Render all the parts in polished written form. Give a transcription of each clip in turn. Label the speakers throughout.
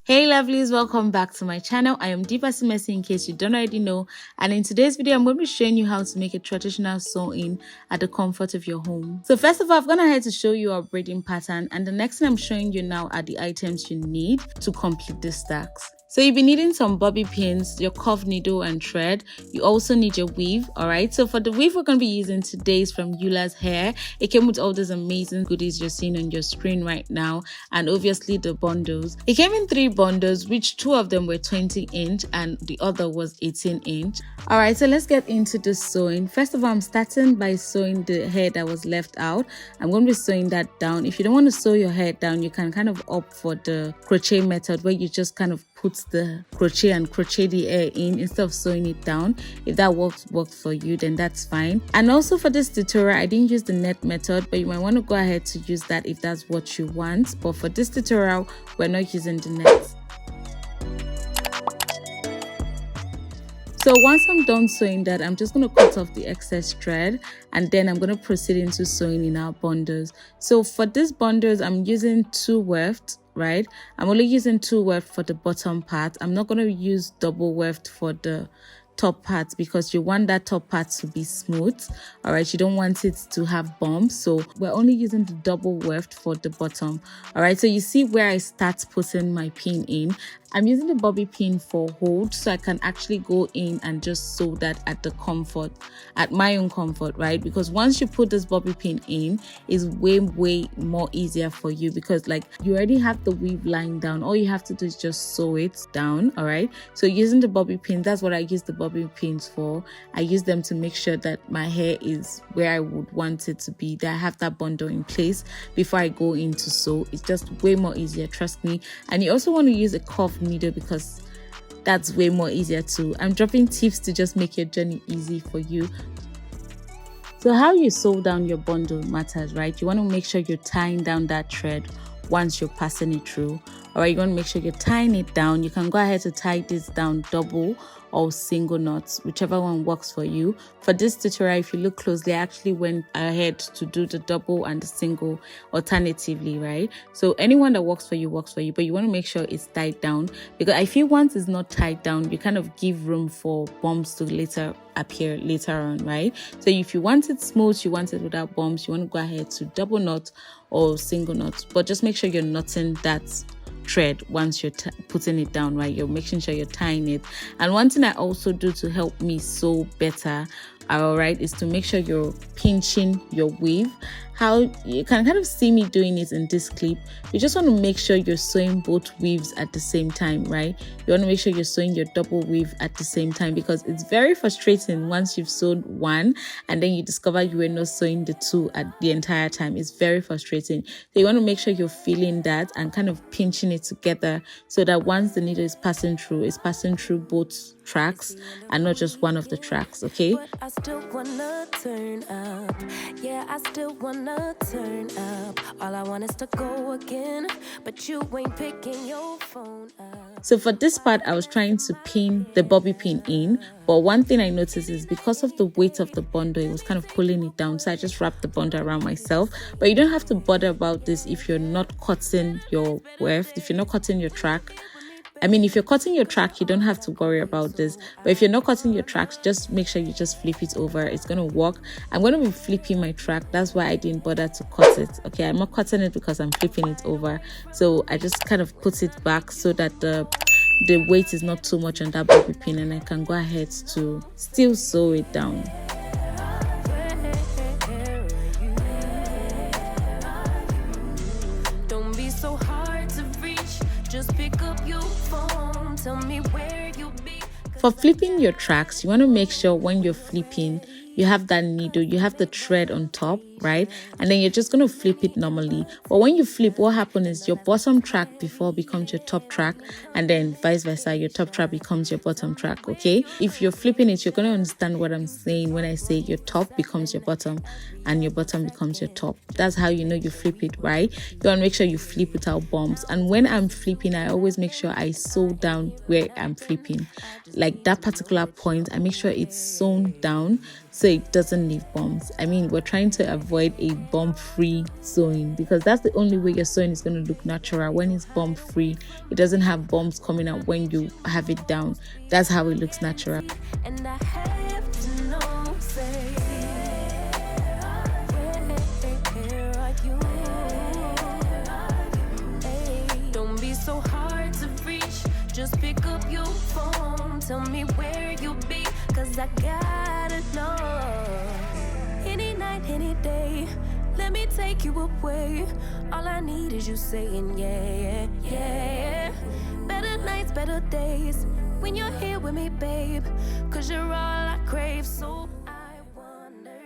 Speaker 1: Hey lovelies, welcome back to my channel. I am Deepa Messi in case you don't already know, and in today's video I'm going to be showing you how to make a traditional sew-in at the comfort of your home. So first of all, I've gone ahead to show you our braiding pattern, and the next thing I'm showing you now are the items you need to complete the stacks. So you'll be needing some bobby pins, your curved needle and thread. You also need your weave, alright? So for the weave we're going to be using today is from ULAHAIR. It came with all those amazing goodies you're seeing on your screen right now, and obviously the bundles. It came in 3 bundles, which 2 of them were 20-inch and the other was 18-inch. Alright, so let's get into the sewing. First of all, I'm starting by sewing the hair that was left out. I'm going to be sewing that down. If you don't want to sew your hair down, you can kind of opt for the crochet method where you just kind of put the crochet and crochet the hair in instead of sewing it down. If that worked for you, then that's fine. And also for this tutorial, I didn't use the net method, but you might want to go ahead to use that if that's what you want. But for this tutorial, we're not using the net. So once I'm done sewing that, I'm just going to cut off the excess thread, and then I'm going to proceed into sewing in our bundles. So for these bundles, I'm using 2 weft, right? I'm only using 2 weft for the bottom part. I'm not going to use double weft for the top part because you want that top part to be smooth. All right, you don't want it to have bumps, so we're only using the double weft for the bottom. All right, so you see where I start putting my pin in. I'm using the bobby pin for hold, so I can actually go in and just sew that at the comfort, at my own comfort, right? Because once you put this bobby pin in, it's way more easier for you because like you already have the weave lying down. All you have to do is just sew it down. All right, so using the bobby pin, that's what I use the bobby pins for. I use them to make sure that my hair is where I would want it to be, that I have that bundle in place before I go in to sew. It's just way more easier, trust me. And you also want to use a curved needle because that's way more easier too. I'm dropping tips to just make your journey easy for you. So how you sew down your bundle matters, right? You want to make sure you're tying down that thread once you're passing it through. All right, you want to make sure you're tying it down. You can go ahead to tie this down double or single knots, whichever one works for you. For this tutorial, if you look closely, I actually went ahead to do the double and the single alternatively, right? So anyone that works for you, but you want to make sure it's tied down, because I feel once it's not tied down, you kind of give room for bumps to later appear later on, right? So if you want it smooth, you want it without bumps, you want to go ahead to double knot or single knot, but just make sure you're knotting that thread once you're putting it down, right? You're making sure you're tying it. And one thing I also do to help me sew better, all right, is to make sure you're pinching your weave. How you can kind of see me doing it in this clip. You just want to make sure you're sewing both weaves at the same time, right? You want to make sure you're sewing your double weave at the same time, because it's very frustrating once you've sewed one and then you discover you were not sewing the 2 at the entire time. It's very frustrating. So you want to make sure you're feeling that and kind of pinching it together so that once the needle is passing through, it's passing through both tracks and not just one of the tracks, okay?
Speaker 2: But I still wanna turn up. Yeah, I still wanna turn up. All I want is to go again, but you ain't picking your phone up.
Speaker 1: So for this part, I was trying to pin the bobby pin in, but one thing I noticed is because of the weight of the bundle, it was kind of pulling it down. So I just wrapped the bundle around myself. But you don't have to bother about this if you're not cutting your weft, if you're not cutting your track. I mean, if you're cutting your track, you don't have to worry about this. But if you're not cutting your tracks, just make sure you just flip it over. It's going to work. I'm going to be flipping my track. That's why I didn't bother to cut it. Okay, I'm not cutting it because I'm flipping it over. So I just kind of put it back so that the weight is not too much on that bobby pin, and I can go ahead to still sew it down.
Speaker 2: Don't be so hard to reach. Just pick up your phone. Tell me where you'll be.
Speaker 1: For flipping your tracks, you want to make sure when you're flipping, you have that needle, you have the thread on top, right? And then you're just going to flip it normally. But when you flip, what happens is your bottom track before becomes your top track, and then vice versa, your top track becomes your bottom track, okay? If you're flipping it, you're going to understand what I'm saying when I say your top becomes your bottom and your bottom becomes your top. That's how you know you flip it, right? You want to make sure you flip without bumps. And when I'm flipping, I always make sure I sew down where I'm flipping. Like that particular point, I make sure it's sewn down so it doesn't leave bumps. I mean, we're trying to avoid avoid a bump-free sewing, because that's the only way your sewing is going to look natural. When it's bump-free, it doesn't have bumps coming out when you have it down. That's how it looks natural.
Speaker 2: And I have to know, say, where are you? Hey, don't be so hard to reach. Just pick up your phone. Tell me where you be, 'cause I gotta know. Any night, any day, let me take you away. All I need is you saying yeah, yeah. Better nights, better days, when you're here with me, babe, 'cause you're all I crave, so I wonder.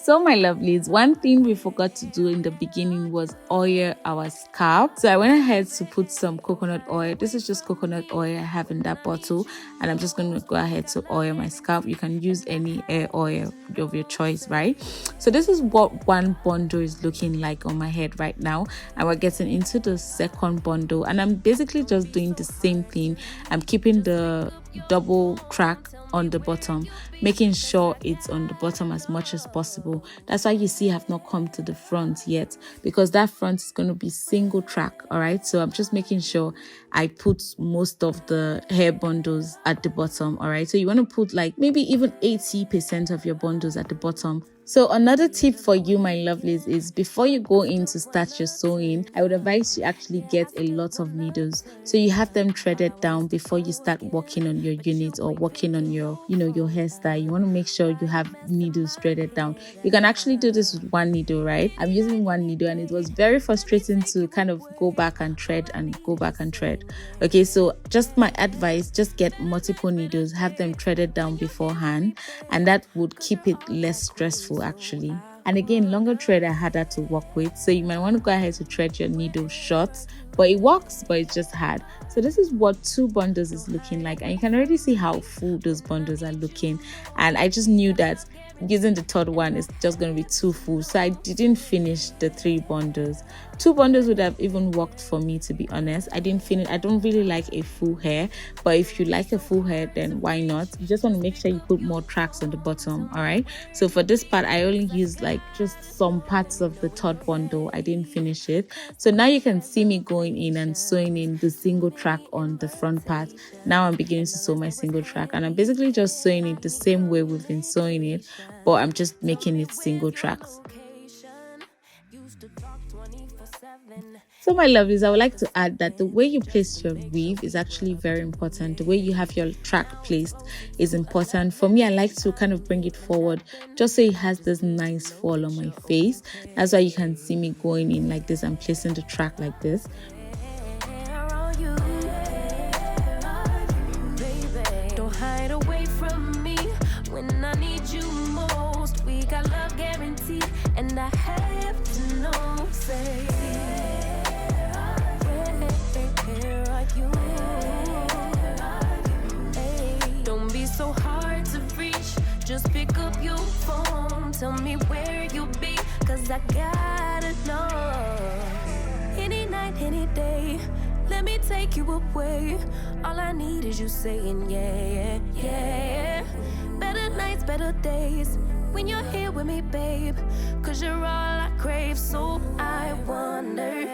Speaker 1: So my lovelies, one thing we forgot to do in the beginning was oil our scalp. So I went ahead to put some coconut oil. This is just coconut oil I have in that bottle, and I'm just going to go ahead to oil my scalp. You can use any oil of your choice, right? So this is what one bundle is looking like on my head right now, and we're getting into the second bundle, and I'm basically just doing the same thing. I'm keeping the double track on the bottom, making sure it's on the bottom as much as possible. That's why you see I've not come to the front yet, because that front is going to be single track. All right, so I'm just making sure I put most of the hair bundles at the bottom. All right, so you want to put like maybe even 80% of your bundles at the bottom. So another tip for you, my lovelies, is before you go in to start your sewing, I would advise you actually get a lot of needles, so you have them threaded down before you start working on your unit or working on your, your hairstyle. You want to make sure you have needles threaded down. You can actually do this with one needle, right? I'm using one needle, and it was very frustrating to kind of go back and thread and go back and thread. Okay, so just my advice, just get multiple needles, have them threaded down beforehand, and that would keep it less stressful actually. And again, longer thread are harder to work with, so you might want to go ahead to thread your needle short, but it works, but it's just hard. So this is what 2 bundles is looking like, and you can already see how full those bundles are looking. And I just knew that using the third one is just going to be too full, so I didn't finish the 3 bundles. 2 bundles would have even worked for me, to be honest. I didn't finish. I don't really like a full hair, but if you like a full hair, then why not? You just want to make sure you put more tracks on the bottom. All right, so for this part I only used like just some parts of the third bundle. I didn't finish it. So now you can see me going in and sewing in the single track on the front part. Now I'm beginning to sew my single track, and I'm basically just sewing it the same way we've been sewing it, but I'm just making it single tracks. So my lovelies, I would like to add that the way you place your weave is actually very important. The way you have your track placed is important. For me, I like to kind of bring it forward just so it has this nice fall on my face. That's why you can see me going in like this and placing the track like this.
Speaker 2: Don't hide away from me when I need you most. We got love guaranteed, and I have to know, say, where are you? Hey, don't be so hard to reach. Just pick up your phone. Tell me where you be, 'cause I gotta know. Any night, any day, let me take you away. All I need is you saying yeah, yeah. Better nights, better days, when you're here with me, babe, 'cause you're all I crave, so I wonder.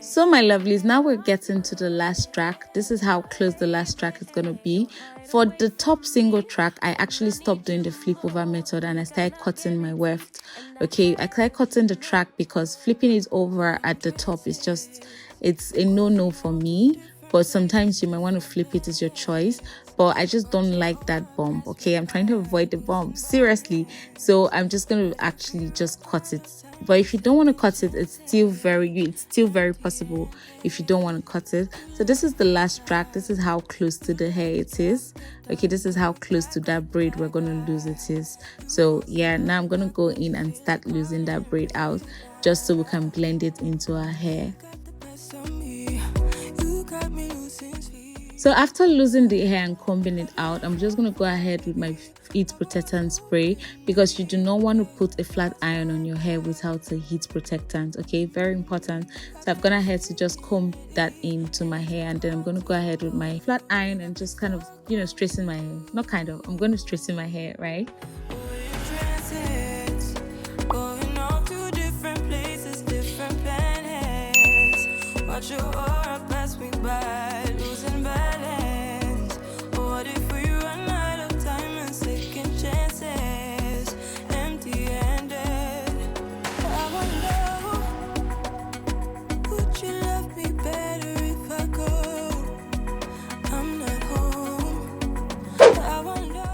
Speaker 1: So my lovelies, now we're getting to the last track. This is how close the last track is going to be. For the top single track, I actually stopped doing the flip over method and I started cutting my weft. Okay, I started cutting the track because flipping it over at the top is just, it's a no-no for me. But sometimes you might want to flip it, is your choice. But I just don't like that bump, okay? I'm trying to avoid the bump, seriously. So I'm just going to actually just cut it. But if you don't want to cut it, it's still very possible if you don't want to cut it. So this is the last track. This is how close to the hair it is. Okay, this is how close to that braid we're going to lose it is. So yeah, now I'm going to go in and start losing that braid out just so we can blend it into our hair. So after losing the hair and combing it out, I'm just going to go ahead with my heat protectant spray, because you do not want to put a flat iron on your hair without a heat protectant. Okay, very important. So I've gone ahead to just comb that into my hair, and then I'm going to go ahead with my flat iron and just kind of, straighten my hair. I'm going to straighten my hair, right?
Speaker 2: Watch your aura pass me by, losing balance. What if we run out of time and second chances? Empty-handed. I wonder, would you love me better if I go? I'm not home. I wonder.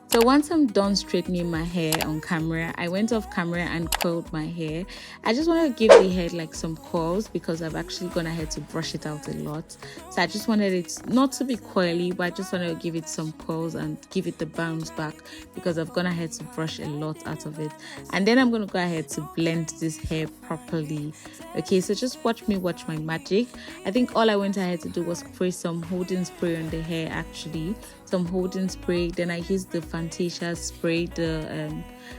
Speaker 1: So once I'm done straightening my hair on camera, I went off camera and coiled my hair. I just wanted to give the hair like some curls because I've actually gone ahead to brush it out a lot. So I just wanted it not to be coily, but I just wanted to give it some curls and give it the bounce back because I've gone ahead to brush a lot out of it. And then I'm going to go ahead to blend this hair properly. Okay, so just watch me watch my magic. I think all I went ahead to do was spray some holding spray on the hair, actually. Some holding spray. Then I used the Fantasia spray, the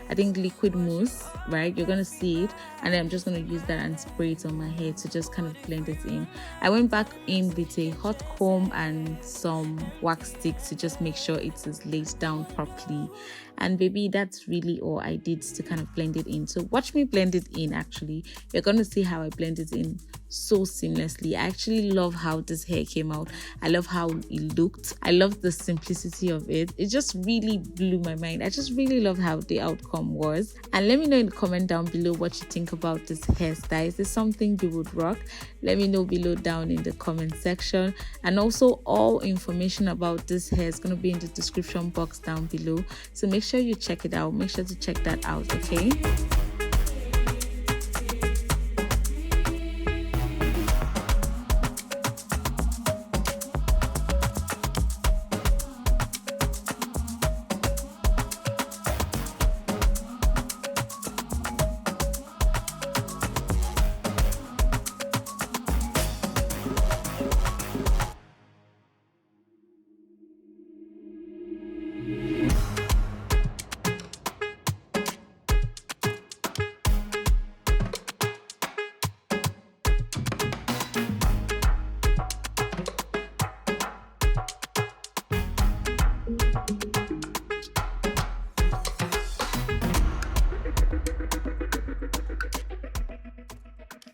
Speaker 1: I think liquid mousse, right? You're gonna see it, and then I'm just gonna use that and spray it on my hair to just kind of blend it in. I went back in with a hot comb and some wax sticks to just make sure it is laid down properly. And baby, that's really all I did to kind of blend it in. So watch me blend it in. Actually, you're gonna see how I blend it in so seamlessly. I actually love how this hair came out. I love how it looked. I love the simplicity of it. It just really blew my mind. I just really love how the outcome was. And let me know in the comment down below what you think about this hairstyle. Is this something you would rock? Let me know below down in the comment section. And also, all information about this hair is going to be in the description box down below, so make sure you check it out. Make sure to check that out, okay?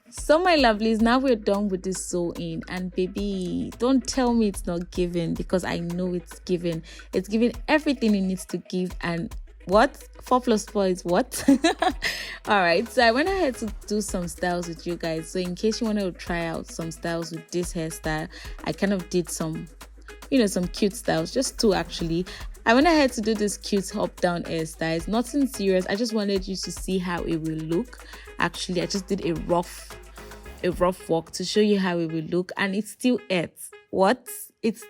Speaker 1: So my lovelies, now we're done with this sewing, and baby, don't tell me it's not giving, because I know it's giving. It's giving everything it needs to give. And what 4 plus 4 is what? All right, so I went ahead to do some styles with you guys. So in case you want to try out some styles with this hairstyle, I kind of did some, you know, some cute styles, just 2 actually. I went ahead to do this cute up down hairstyles, nothing serious. I just wanted you to see how it will look. Actually, I just did a rough walk to show you how it will look, and it's still it's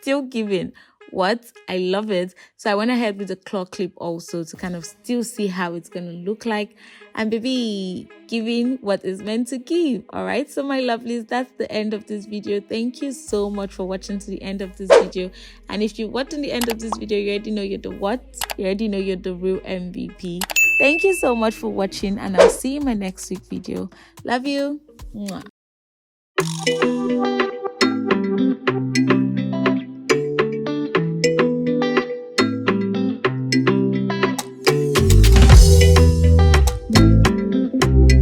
Speaker 1: still giving. I love it. So I went ahead with the claw clip also to kind of still see how it's gonna look like, and baby, giving what is meant to give. All right, so my lovelies, that's the end of this video. Thank you so much for watching to the end of this video. And if you watched in the end of this video, you already know you're the you already know you're the real MVP. Thank you so much for watching, and I'll see you in my next week video. Love you. Mwah.